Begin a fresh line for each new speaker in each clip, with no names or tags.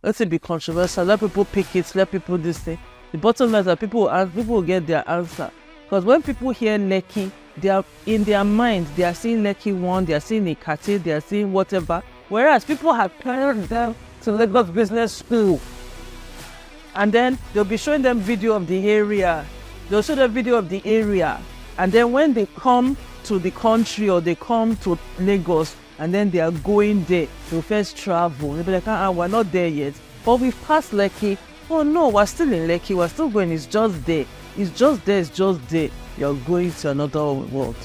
let it be controversial, let people pick it, let people this thing. The bottom line is that people will get their answer. Because when people hear Lekki, they are in their mind, they are seeing Lekki 1, they are seeing a.k.a, they are seeing whatever. Whereas people have carried them to Lagos Business School. And then they'll be showing them video of the area. They'll show them video of the area. And then when they come to the country or they come to Lagos and then they are going there, they'll first travel. They'll be like, we're not there yet. But we've passed Lekki. Oh no, we're still in Lekki. We're still going. It's just there. It's just there. It's just there. You're going to another world.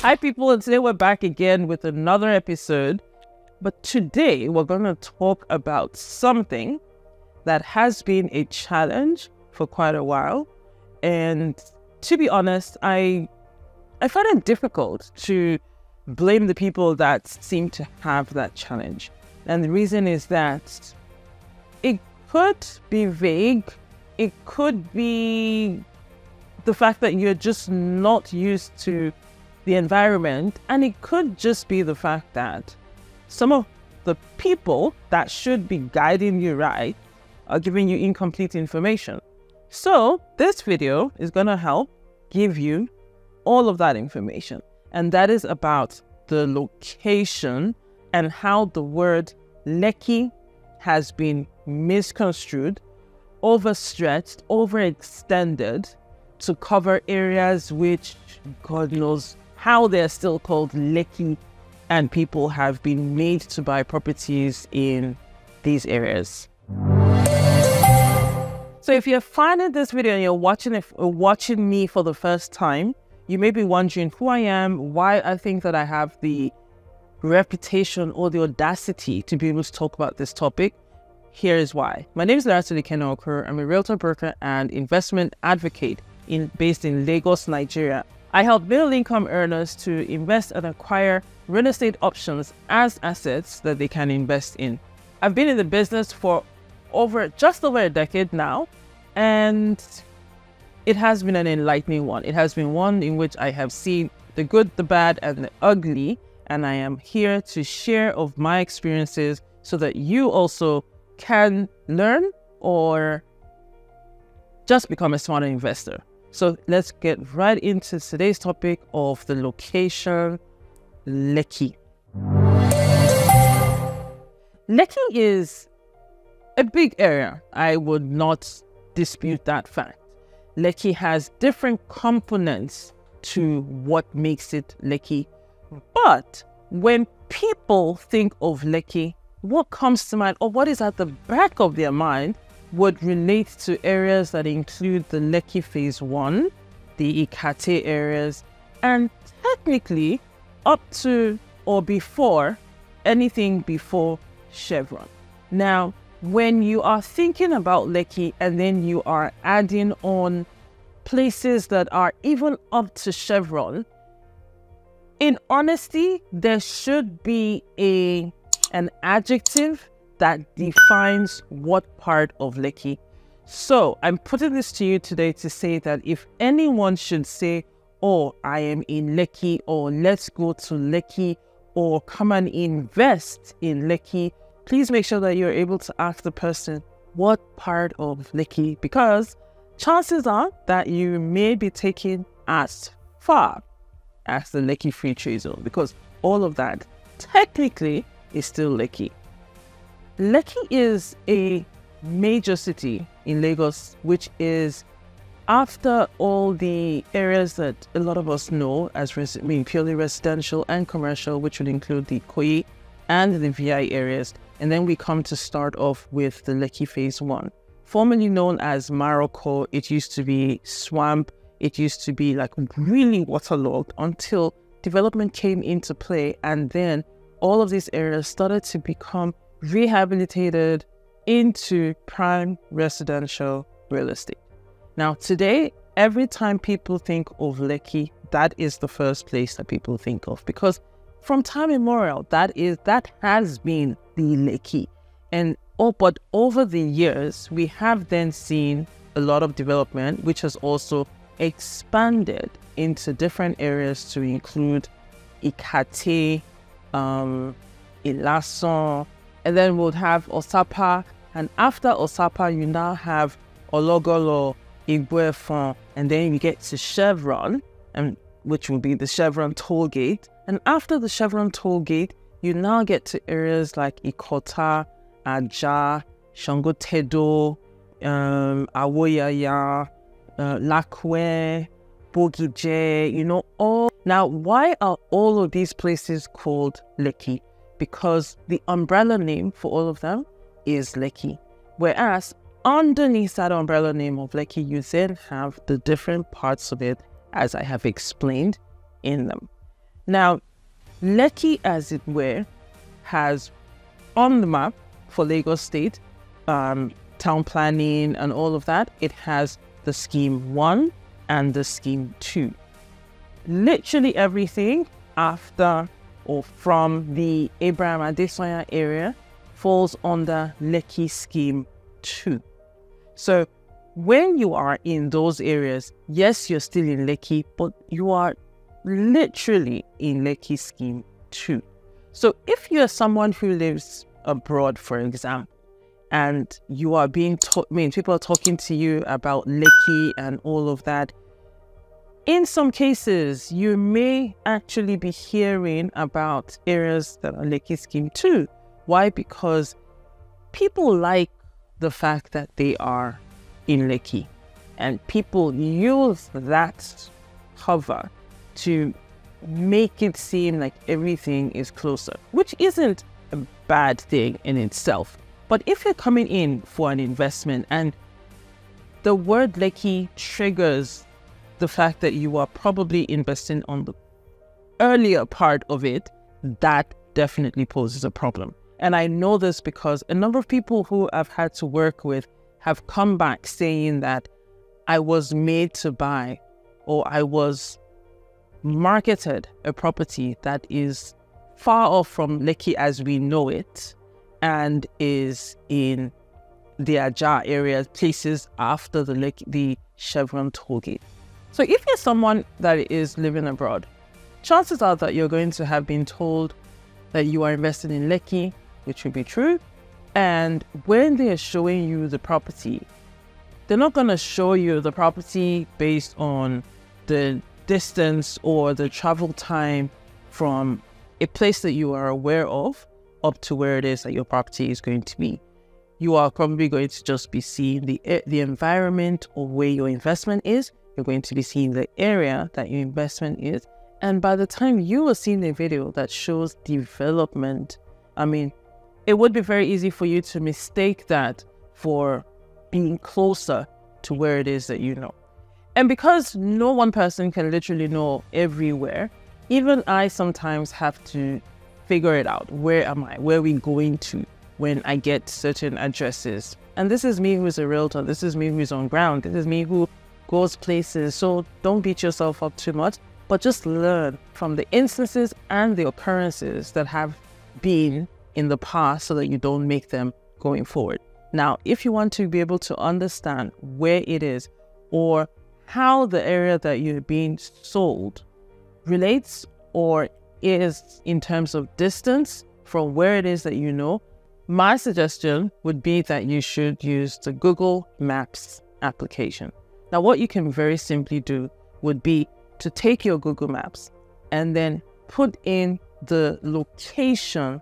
Hi people, and today we're back again with another episode. But today we're going to talk about something that has been a challenge for quite a while. And to be honest, I find it difficult to blame the people that seem to have that challenge. And the reason is that it could be vague. It could be the fact that you're just not used to the environment. And it could just be the fact that some of the people that should be guiding you right are giving you incomplete information. So this video is going to help give you all of that information. And that is about the location and how the word Lekki has been misconstrued, overstretched, overextended to cover areas which God knows how they're still called Lekki, and people have been made to buy properties in these areas. So if you're finding this video and you're watching me for the first time, you may be wondering who I am, why I think that I have the reputation or the audacity to be able to talk about this topic. Here is why. My name is Lerato Lekena-Okoro. I'm a realtor, broker, and investment advocate based in Lagos, Nigeria. I help middle-income earners to invest and acquire real estate options as assets that they can invest in. I've been in the business for just over a decade now, and it has been an enlightening one. It has been one in which I have seen the good, the bad, and the ugly, and I am here to share of my experiences so that you also can learn or just become a smarter investor. So let's get right into today's topic of the location, Lekki. Lekki is a big area. I would not dispute that fact. Lekki has different components to what makes it Lekki. But when people think of Lekki, what comes to mind or what is at the back of their mind would relate to areas that include the Lekki Phase 1, the a.k.a areas, and technically up to or before anything before Chevron. Now, when you are thinking about Lekki and then you are adding on places that are even up to Chevron, in honesty, there should be an adjective that defines what part of Lekki. So I'm putting this to you today to say that if anyone should say, oh, I am in Lekki, or let's go to Lekki, or come and invest in Lekki, please make sure that you're able to ask the person what part of Lekki, because chances are that you may be taken as far as the Lekki Free Trade Zone, because all of that technically is still Lekki. Lekki is a major city in Lagos, which is after all the areas that a lot of us know as purely residential and commercial, which would include the Ikoyi and the VI areas. And then we come to start off with the Lekki Phase 1. Formerly known as Maroko, it used to be swamp. It used to be like really waterlogged until development came into play. And then all of these areas started to become rehabilitated into prime residential real estate. Now today, every time people think of Lekki, that is the first place that people think of, because from time immemorial, that has been the Lekki. But over the years, we have then seen a lot of development, which has also expanded into different areas to include Ikate, Ilasan, and then we'll have Osapa, and after Osapa you now have Ologolo, Igwefon, and then you get to Chevron, and which will be the Chevron toll gate. And after the Chevron toll gate, you now get to areas like Ikota, Aja, Shangotedo, Awoyaya, Lakwe, Bogije, all. Now, why are all of these places called Lekki? Because the umbrella name for all of them is Lekki. Whereas underneath that umbrella name of Lekki, you then have the different parts of it, as I have explained in them. Now, Lekki, as it were, has on the map for Lagos State, town planning and all of that, it has the Scheme 1 and the Scheme 2. Literally everything after or from the Abraham Adesanya area falls under Lekki Scheme 2. So when you are in those areas, yes, you're still in Lekki, but you are literally in Lekki Scheme 2. So if you're someone who lives abroad, for example, and you are being taught, people are talking to you about Lekki and all of that, in some cases, you may actually be hearing about areas that are Lekki Scheme 2. Why? Because people like the fact that they are in Lekki, and people use that cover to make it seem like everything is closer, which isn't a bad thing in itself. But if you're coming in for an investment and the word Lekki triggers the fact that you are probably investing on the earlier part of it, that definitely poses a problem. And I know this because a number of people who I've had to work with have come back saying that I was made to buy, or I was marketed a property that is far off from Lekki as we know it, and is in the Aja area, places after the Chevron tollgate. So if you're someone that is living abroad, chances are that you're going to have been told that you are invested in Lekki, which would be true. And when they are showing you the property, they're not going to show you the property based on the distance or the travel time from a place that you are aware of up to where it is that your property is going to be. You are probably going to just be seeing the environment or where your investment is. You're going to be seeing the area that your investment is. And by the time you are seeing a video that shows development, it would be very easy for you to mistake that for being closer to where it is that you know. And because no one person can literally know everywhere, even I sometimes have to figure it out. Where am I? Where are we going to when I get certain addresses? And this is me who's a realtor. This is me who's on ground. This is me who goes places. So don't beat yourself up too much, but just learn from the instances and the occurrences that have been in the past so that you don't make them going forward. Now, if you want to be able to understand where it is or how the area that you're being sold relates or is in terms of distance from where it is that you know, my suggestion would be that you should use the Google Maps application. Now, what you can very simply do would be to take your Google Maps and then put in the location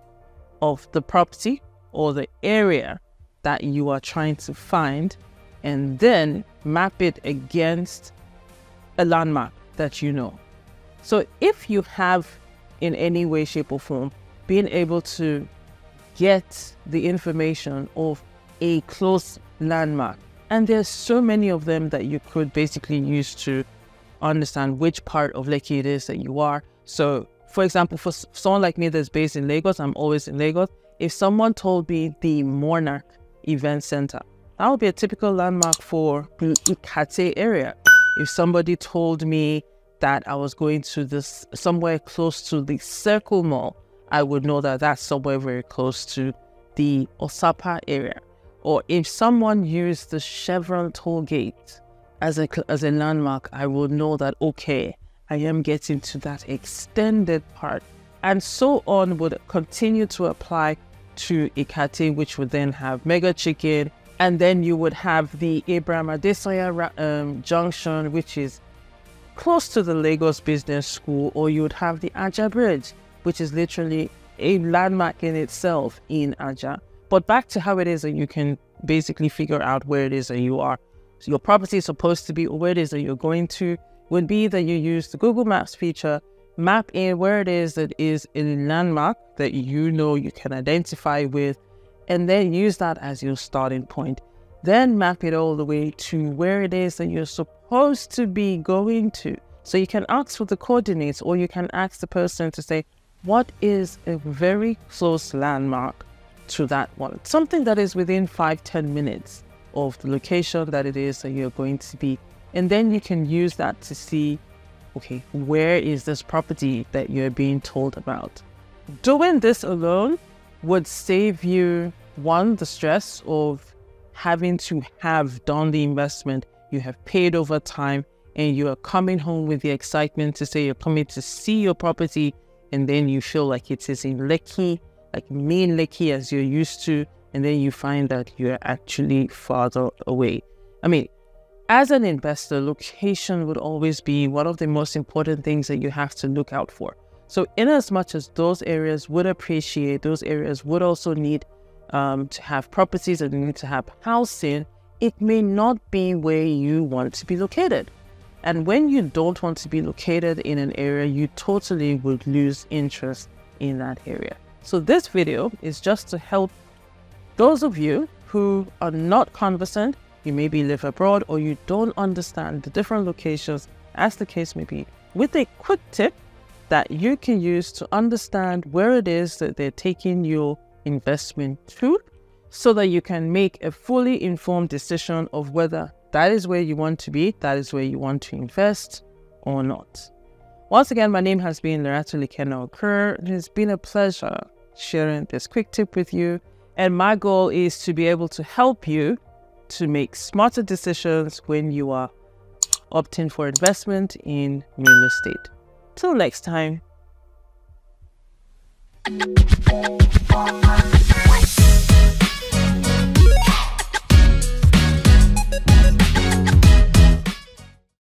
of the property or the area that you are trying to find, and then map it against a landmark that you know. So if you have in any way, shape or form been able to get the information of a close landmark, and there's so many of them that you could basically use to understand which part of Lekki it is that you are. So for example, for someone like me that's based in Lagos, I'm always in Lagos. If someone told me the Monarch Event Center, that would be a typical landmark for the Ikate area. If somebody told me that I was going to this somewhere close to the Circle Mall, I would know that that's somewhere very close to the Osapa area. Or if someone used the Chevron toll gate as a landmark, I will know that, okay, I am getting to that extended part. And so on would continue to apply to Ikate, which would then have Mega Chicken. And then you would have the Abraham Adesanya Junction, which is close to the Lagos Business School, or you would have the Aja Bridge, which is literally a landmark in itself in Aja. But back to how it is that you can basically figure out where it is that you are. So your property is supposed to be, or where it is that you're going to, would be that you use the Google Maps feature, map in where it is that is a landmark that you know you can identify with, and then use that as your starting point. Then map it all the way to where it is that you're supposed to be going to. So you can ask for the coordinates, or you can ask the person to say, what is a very close landmark to that one? Something that is within 5-10 minutes of the location that it is that you're going to be. And then you can use that to see, okay, where is this property that you're being told about? Doing this alone would save you, one, the stress of having to have done the investment. You have paid over time, and you are coming home with the excitement to say you're coming to see your property, and then you feel like it is in Lekki, like main Lekki as you're used to, and then you find that you're actually farther away. I mean, as an investor, location would always be one of the most important things that you have to look out for. So in as much as those areas would appreciate, those areas would also need to have properties and need to have housing, it may not be where you want to be located. And when you don't want to be located in an area, you totally would lose interest in that area. So this video is just to help those of you who are not conversant, you maybe live abroad, or you don't understand the different locations, as the case may be, with a quick tip that you can use to understand where it is that they're taking your investment to, so that you can make a fully informed decision of whether that is where you want to be, that is where you want to invest or not. Once again, my name has been Lerato Lekena-Okoro. It has been a pleasure sharing this quick tip with you. And my goal is to be able to help you to make smarter decisions when you are opting for investment in real estate. Till next time.